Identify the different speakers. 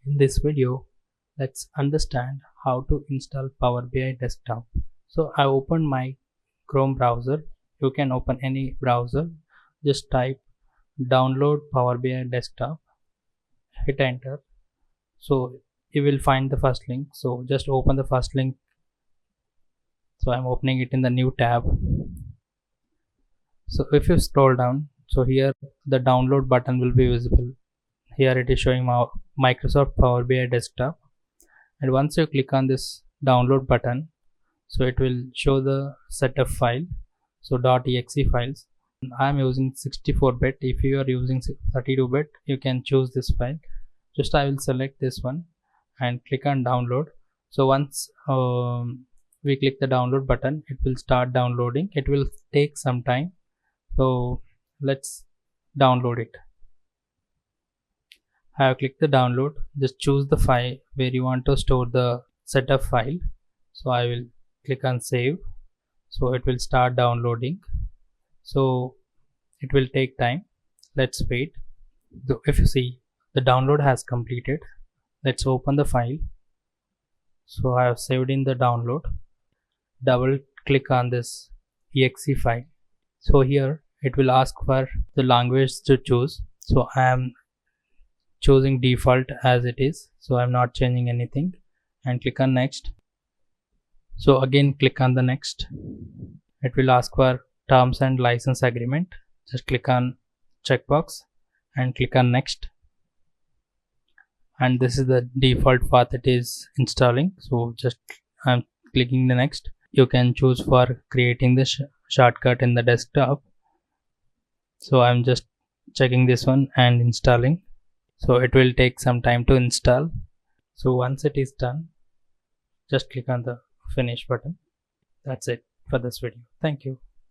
Speaker 1: In this video, let's understand how to install Power BI Desktop. So I opened my Chrome browser. You can open any browser. Just type download Power BI Desktop. Hit enter. So you will find the first link. So just open the first link. So I'm opening it in the new tab. So if you scroll down, so here the download button will be visible. Here it is showing Microsoft Power BI Desktop, and once you click on this download button, so it will show the setup file, so .exe files. I am using 64-bit. If you are using 32-bit, you can choose this file. Just I will select this one and click on download. So once we click the download button, it will start downloading. It will take some time, so let's download it. I have clicked the download. Just choose the file where you want to store the setup file. So I will click on save. So it will start downloading. So it will take time. Let's wait. If you see, the download has completed. Let's open the file. So I have saved in the download. Double click on this exe file. So here it will ask for the language to choose. So I am choosing default as it is, so I'm not changing anything, and click on next. So again click on the next. It will ask for terms and license agreement. Just click on checkbox and click on next, and this is the default path it is installing. So just I'm clicking the next. You can choose for creating the shortcut in the desktop. So I'm just checking this one and installing. So it will take some time to install. So once it is done, just click on the finish button. That's it for this video. Thank you.